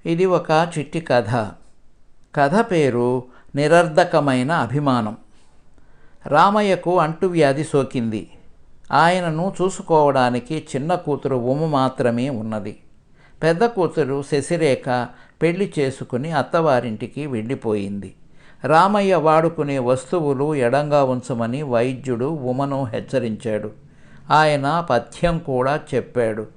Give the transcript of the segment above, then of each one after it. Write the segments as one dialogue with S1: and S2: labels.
S1: ఇది ఒక చిట్టి కథ. కథ పేరు నిరర్ధకమైన అభిమానం. రామయ్యకు అంటువ్యాధి సోకింది. ఆయనను చూసుకోవడానికి చిన్న కూతురు ఉమ మాత్రమే ఉన్నది. పెద్ద కూతురు శశిరేఖ పెళ్లి చేసుకుని అత్తవారింటికి వెళ్ళిపోయింది. రామయ్య వాడుకునే వస్తువులు ఎడంగా ఉంచమని వైద్యుడు ఉమను హెచ్చరించాడు. ఆయన పథ్యం కూడా చెప్పాడు.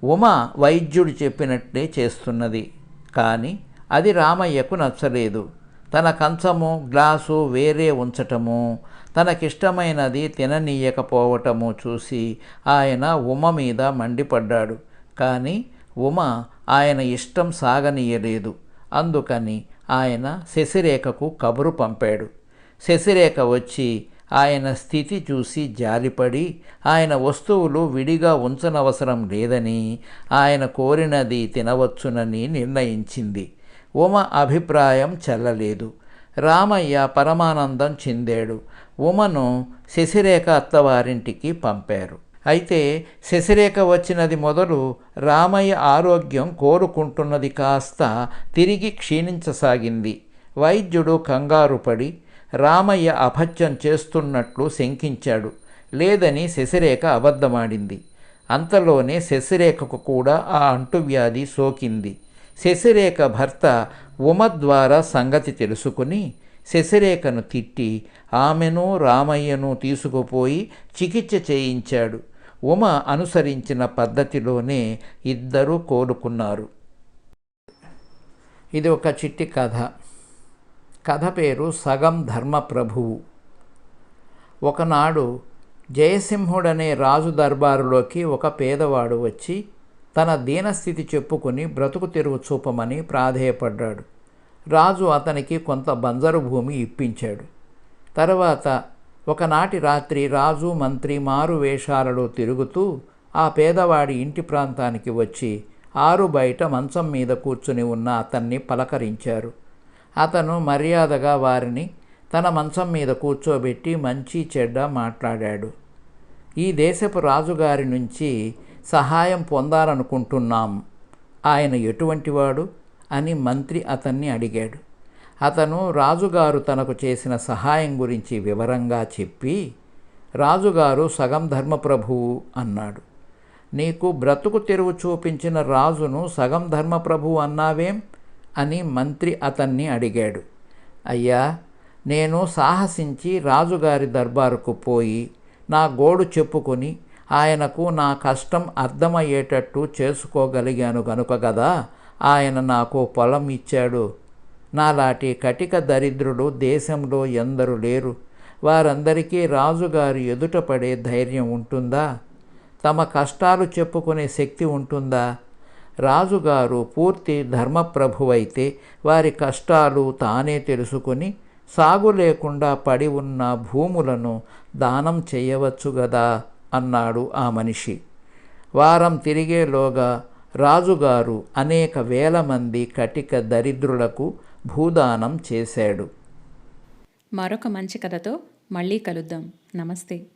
S1: ఉమ వైద్యుడు చెప్పినట్లే చేస్తున్నది. కానీ అది రామయ్యకు నచ్చలేదు. తన కంచము గ్లాసు వేరే ఉంచటము, తనకిష్టమైనది తిననీయకపోవటము చూసి ఆయన ఉమ మీద మండిపడ్డాడు. కానీ ఉమ ఆయన ఇష్టం సాగనీయలేదు. అందుకని ఆయన శశిరేఖకు కబురు పంపాడు. శశిరేఖ వచ్చి ఆయన స్థితి చూసి జాలిపడి ఆయన వస్తువులు విడిగా ఉంచనవసరం లేదని, ఆయన కోరినది తినవచ్చునని నిర్ణయించింది. ఉమ అభిప్రాయం చెల్లలేదు. రామయ్య పరమానందం చెందాడు. ఉమను శశిరేఖ అత్తవారింటికి పంపారు. అయితే శశిరేఖ వచ్చినది మొదలు రామయ్య ఆరోగ్యం కోరుకుంటున్నది కాస్త తిరిగి క్షీణించసాగింది. వైద్యుడు కంగారుపడి రామయ్య అపథ్యం చేస్తున్నట్లు శంకించాడు. లేదని శశిరేఖ అబద్ధమాడింది. అంతలోనే శశిరేఖకు కూడా ఆ అంటువ్యాధి సోకింది. శశిరేఖ భర్త ఉమ ద్వారా సంగతి తెలుసుకుని శశిరేఖను తిట్టి ఆమెను రామయ్యను తీసుకుపోయి చికిత్స చేయించాడు. ఉమ అనుసరించిన పద్ధతిలోనే ఇద్దరూ కోలుకున్నారు. ఇది ఒక చిట్టి కథ. కథ పేరు సగం ధర్మప్రభువు. ఒకనాడు జయసింహుడనే రాజు దర్బారులోకి ఒక పేదవాడు వచ్చి తన దీనస్థితి చెప్పుకుని బ్రతుకు తెరువు చూపమని ప్రాధేయపడ్డాడు. రాజు అతనికి కొంత బంజరు భూమి ఇప్పించాడు. తర్వాత ఒకనాటి రాత్రి రాజు మంత్రి మారు వేషాలలో తిరుగుతూ ఆ పేదవాడి ఇంటి ప్రాంతానికి వచ్చి ఆరు బయట మంచం మీద కూర్చుని ఉన్న అతన్ని పలకరించారు. అతను మర్యాదగా వారిని తన మంచం మీద కూర్చోబెట్టి మంచి చెడ్డ మాట్లాడాడు. ఈ దేశపు రాజుగారి నుంచి సహాయం పొందాలనుకుంటున్నాం. ఆయన ఎటువంటివాడు అని మంత్రి అతన్ని అడిగాడు. అతను రాజుగారు తనకు చేసిన సహాయం గురించి వివరంగా చెప్పి, రాజుగారు సగం ధర్మప్రభువు అన్నాడు. నీకు బ్రతుకు తెరువు చూపించిన రాజును సగం ధర్మప్రభువు అన్నావేం అని మంత్రి అతన్ని అడిగాడు. అయ్యా, నేను సాహసించి రాజుగారి దర్బారుకు పోయి నా గోడు చెప్పుకొని ఆయనకు నా కష్టం అర్థమయ్యేటట్టు చేసుకోగలిగాను గనుక గదా ఆయన నాకు పొలం ఇచ్చాడు. నాలాంటి కటిక దరిద్రుడు దేశంలో ఎందరు లేరు. వారందరికీ రాజుగారి ఎదుట పడే ధైర్యం ఉంటుందా? తమ కష్టాలు చెప్పుకునే శక్తి ఉంటుందా? రాజుగారు పూర్తి ధర్మప్రభువైతే వారి కష్టాలు తానే తెలుసుకుని సాగు లేకుండా పడి ఉన్న భూములను దానం చేయవచ్చు గదా అన్నాడు ఆ మనిషి. వారం తిరిగేలోగా రాజుగారు అనేక వేల మంది కటిక దరిద్రులకు భూదానం చేశాడు.
S2: మరొక మంచి కథతో మళ్ళీ కలుద్దాం. నమస్తే.